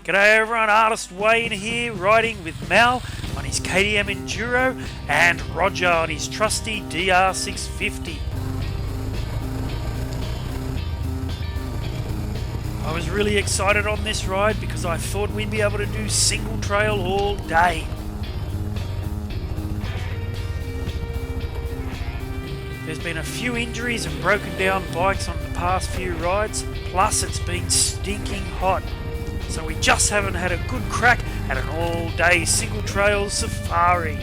G'day everyone, Artist Wayne here, riding with Mal on his KTM Enduro and Roger on his trusty DR650. I was really excited on this ride because I thought we'd be able to do single trail all day. There's been a few injuries and broken down bikes on the past few rides, plus it's been stinking hot. So we just haven't had a good crack at an all-day single trail safari.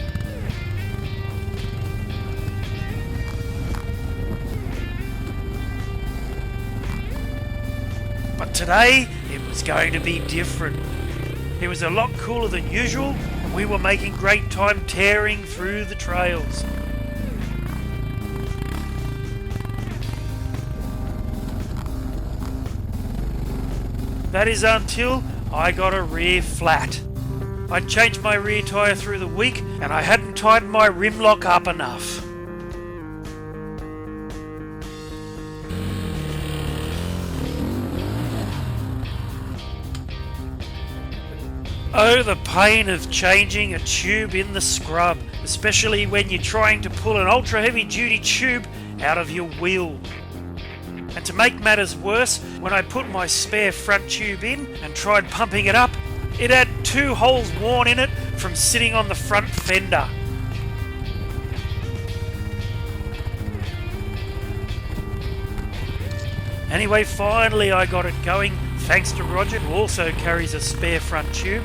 But today, it was going to be different. It was a lot cooler than usual, and we were making great time tearing through the trails. That is until I got a rear flat. I'd changed my rear tyre through the week and I hadn't tightened my rim lock up enough. Oh, the pain of changing a tube in the scrub, especially when you're trying to pull an ultra heavy duty tube out of your wheel. And to make matters worse, when I put my spare front tube in and tried pumping it up, it had 2 holes worn in it from sitting on the front fender. Anyway, finally I got it going, thanks to Roger, who also carries a spare front tube,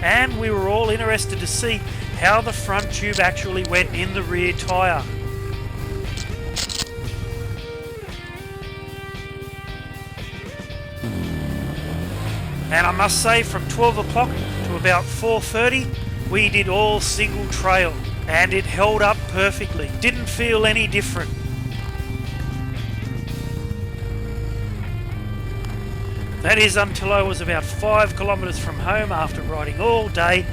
and we were all interested to see how the front tube actually went in the rear tyre. And I must say, from 12 o'clock to about 4:30, we did all single trail, and it held up perfectly. Didn't feel any different. That is until I was about 5 kilometres from home after riding all day,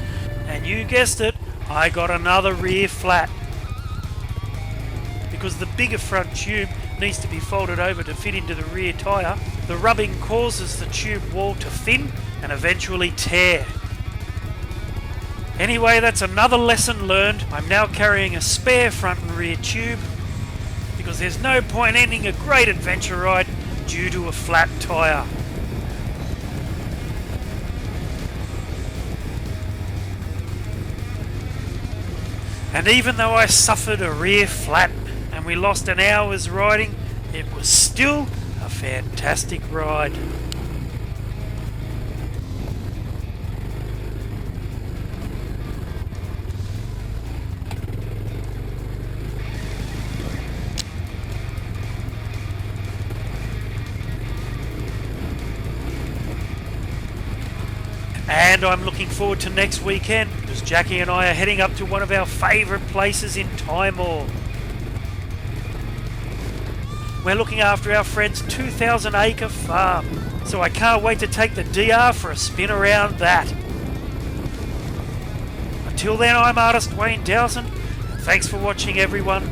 and you guessed it, I got another rear flat. Because the bigger front tube needs to be folded over to fit into the rear tyre, the rubbing causes the tube wall to thin and eventually tear. Anyway, that's another lesson learned. I'm now carrying a spare front and rear tube because there's no point ending a great adventure ride due to a flat tyre. And even though I suffered a rear flat and we lost an hour's riding, it was still a fantastic ride. And I'm looking forward to next weekend because Jackie and I are heading up to one of our favourite places in Timor. We're looking after our friend's 2,000 acre farm, so I can't wait to take the DR for a spin around that. Until then, I'm Artist Wayne Dowson, and thanks for watching everyone.